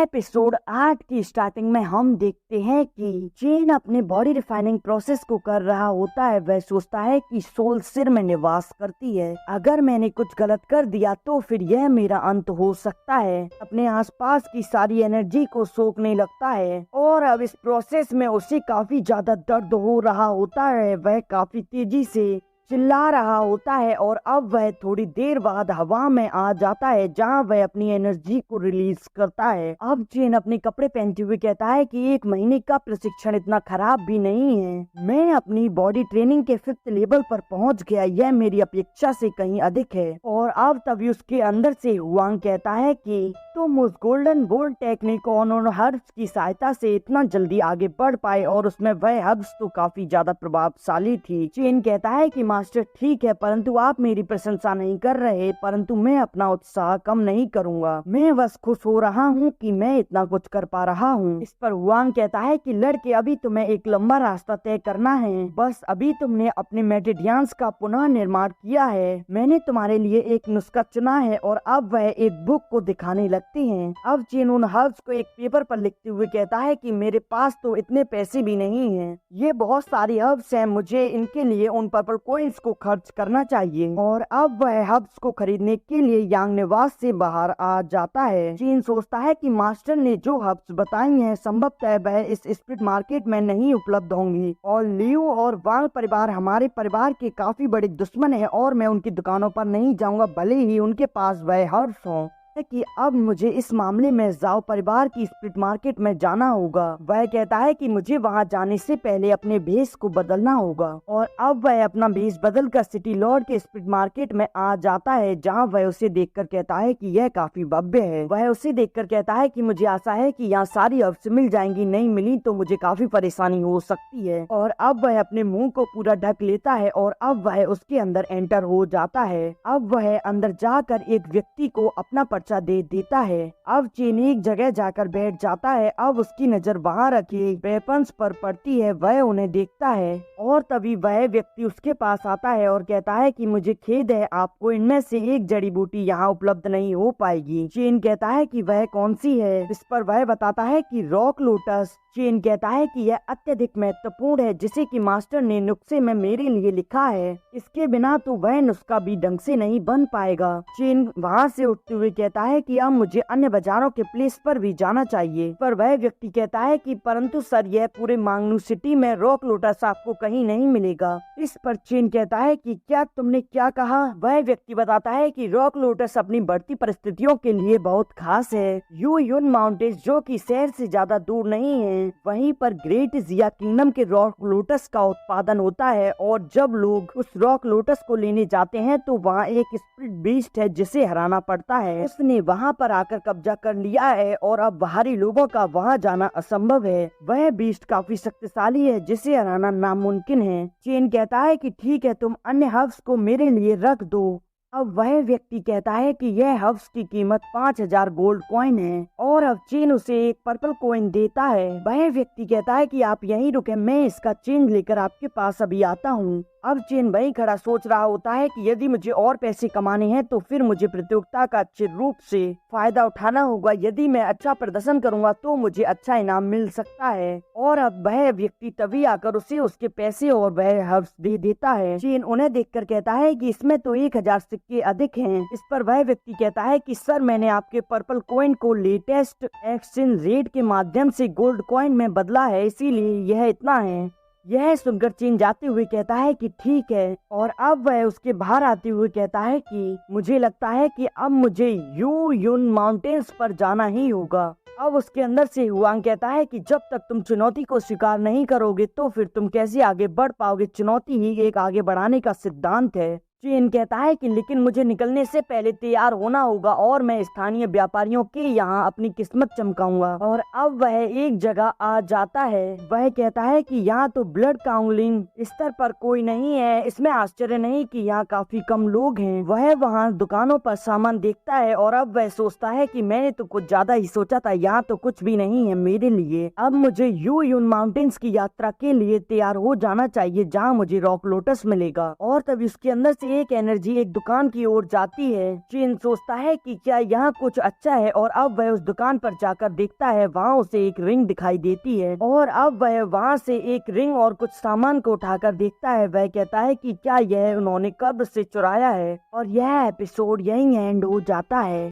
Episode 8 की starting में हम देखते हैं कि चेन अपने बॉडी रिफाइनिंग प्रोसेस को कर रहा होता है। वह सोचता है कि सोल सिर में निवास करती है। अगर मैंने कुछ गलत कर दिया तो फिर यह मेरा अंत हो सकता है। अपने आसपास की सारी एनर्जी को सोखने लगता है और अब इस प्रोसेस में उसे काफी ज्यादा दर्द हो रहा होता है। वह काफी तेजी से चिल्ला रहा होता है और अब वह थोड़ी देर बाद हवा में आ जाता है जहां वह अपनी एनर्जी को रिलीज करता है। अब चेन अपने कपड़े पहनते हुए कहता है कि 1 महीने का प्रशिक्षण इतना खराब भी नहीं है। मैं अपनी बॉडी ट्रेनिंग के 5th लेवल पर पहुंच गया। यह मेरी अपेक्षा से कहीं अधिक है। और अब तभी उसके अंदर से हुआंग कहता है कि तुम उस गोल्डन बोल्ट टेक्निक और हर्ब्स की सहायता से इतना जल्दी आगे बढ़ पाए और उसमें वह हर्ब्स तो काफी ज्यादा प्रभावशाली थी। चेन कहता है कि मास्टर ठीक है, परंतु आप मेरी प्रशंसा नहीं कर रहे, परंतु मैं अपना उत्साह कम नहीं करूंगा। मैं बस खुश हो रहा हूँ कि मैं इतना कुछ कर पा रहा हूँ। इस पर हुआंग कहता है कि लड़के अभी तुम्हें एक लंबा रास्ता तय करना है। बस अभी तुमने अपने मेडिडियंस का पुनः निर्माण किया है। मैंने तुम्हारे लिए एक नुस्खा चुना है और अब वह एक बुक को दिखाने लगती हैं। अब चेन उन हर्ब्स को एक पेपर पर लिखते हुए कहता है कि मेरे पास तो इतने पैसे भी नहीं हैं। ये बहुत सारी हर्ब्स हैं, मुझे इनके लिए उन पर्पल कॉइन्स को खर्च करना चाहिए। और अब वह हर्ब्स को खरीदने के लिए यांग निवास से बाहर आ जाता है। चेन सोचता है कि मास्टर ने जो हर्ब्स बताई हैं संभवतः वह इस स्प्लिट मार्केट में नहीं उपलब्ध होंगी और लियो और वांग परिवार हमारे परिवार के काफी बड़े दुश्मन है और मैं उनकी दुकानों पर नहीं जाऊंगा भले ही उनके पास वह हर्ब्स हों। कि अब मुझे इस मामले में जाओ परिवार की स्प्लिट मार्केट में जाना होगा। वह कहता है कि मुझे वहां जाने से पहले अपने भेष को बदलना होगा और अब वह अपना भेष बदलकर सिटी लॉर्ड के स्प्लिट मार्केट में आ जाता है जहां वह उसे देखकर कहता है कि यह काफी भव्य है। वह उसे देखकर कहता है कि मुझे आशा है कि यहाँ सारी हर्ब्स मिल जाएंगी, नहीं मिली तो मुझे काफी परेशानी हो सकती है। और अब वह अपने मुंह को पूरा ढक लेता है और अब वह उसके अंदर एंटर हो जाता है। अब वह अंदर जाकर एक व्यक्ति को अपना पर्चा दे देता है। अब चेन एक जगह जाकर बैठ जाता है। अब उसकी नजर वहां रखे वेपन्स पर पड़ती है। वह उन्हें देखता है और तभी वह व्यक्ति उसके पास आता है और कहता है कि मुझे खेद है, आपको इनमें से एक जड़ी बूटी यहाँ उपलब्ध नहीं हो पाएगी। चेन कहता है कि वह कौन सी है। इस पर वह बताता है कि रॉक लोटस। चेन कहता है कि यह अत्यधिक महत्वपूर्ण है जिसे कि मास्टर ने नुस्खे में मेरे लिए लिखा है। इसके बिना तो वह नुस्खा भी ढंग से नहीं बन पाएगा। चेन वहाँ से उठते हुए कहता है कि अब मुझे अन्य बाजारों के प्लेस पर भी जाना चाहिए। पर वह व्यक्ति कहता है कि परंतु सर यह पूरे मांगनू सिटी में रॉक लोटस आपको कहीं नहीं मिलेगा। इस पर चेन कहता है कि क्या तुमने क्या कहा। वह व्यक्ति बताता है कि रॉक लोटस अपनी बढ़ती परिस्थितियों के लिए बहुत खास है। यू युन माउंटेन्स जो कि शहर से ज्यादा दूर नहीं है, वहीं पर ग्रेट जिया किंगडम के रॉक लोटस का उत्पादन होता है और जब लोग उस रॉक लोटस को लेने जाते हैं तो वहाँ एक स्प्लिट बीस्ट है जिसे हराना पड़ता है। उसने वहाँ पर आकर कब्जा कर लिया है और अब बाहरी लोगों का वहाँ जाना असंभव है। वह बीस्ट काफी शक्तिशाली है जिसे हराना नामुमकिन है। चेन कहता है कि ठीक है, तुम अन्य हर्ब्स को मेरे लिए रख दो। अब वह व्यक्ति कहता है कि यह हर्ब्स की कीमत 5000 गोल्ड कॉइन है और अब चेन उसे एक पर्पल कॉइन देता है। वह व्यक्ति कहता है कि आप यहीं रुके, मैं इसका चेंज लेकर आपके पास अभी आता हूँ। अब चेन वहीं खड़ा सोच रहा होता है कि यदि मुझे और पैसे कमाने हैं तो फिर मुझे प्रतियोगिता का अच्छे रूप से फायदा उठाना होगा। यदि मैं अच्छा प्रदर्शन करूंगा तो मुझे अच्छा इनाम मिल सकता है। और अब वह व्यक्ति तभी आकर उसे उसके पैसे और वह हर्ब्स दे देता है। चेन उन्हें देखकर कहता है कि इसमें तो 1000 सिक्के अधिक हैं। इस पर वह व्यक्ति कहता है कि सर मैंने आपके पर्पल कॉइन को लेटेस्ट एक्सचेंज रेट के माध्यम से गोल्ड कॉइन में बदला है, इसीलिए यह इतना है। यह सुनकर चेन जाते हुए कहता है कि ठीक है और अब वह उसके बाहर आते हुए कहता है कि मुझे लगता है कि अब मुझे यू युन माउंटेन्स पर जाना ही होगा। अब उसके अंदर से हुआंग कहता है कि जब तक तुम चुनौती को स्वीकार नहीं करोगे तो फिर तुम कैसे आगे बढ़ पाओगे। चुनौती ही एक आगे बढ़ाने का सिद्धांत है। चेन कहता है कि लेकिन मुझे निकलने से पहले तैयार होना होगा और मैं स्थानीय व्यापारियों के यहाँ अपनी किस्मत चमकाऊंगा। और अब वह एक जगह आ जाता है। वह कहता है कि यहाँ तो ब्लड काउंसलिंग स्तर पर कोई नहीं है। इसमें आश्चर्य नहीं कि यहाँ काफी कम लोग हैं। वह वहाँ दुकानों पर सामान देखता है और अब वह सोचता है कि मैंने तो कुछ ज्यादा ही सोचा था, यहाँ तो कुछ भी नहीं है मेरे लिए। अब मुझे यू युन माउंटेन्स की यात्रा के लिए तैयार हो जाना चाहिए जहाँ मुझे रॉक लोटस मिलेगा। और तभी उसके अंदर से एक एनर्जी एक दुकान की ओर जाती है। चेन सोचता है कि क्या यहाँ कुछ अच्छा है और अब वह उस दुकान पर जाकर देखता है, वहाँ उसे एक रिंग दिखाई देती है और अब वह वहाँ से एक रिंग और कुछ सामान को उठाकर देखता है। वह कहता है कि क्या यह उन्होंने कब्र से चुराया है और यह एपिसोड यहीं एंड हो जाता है।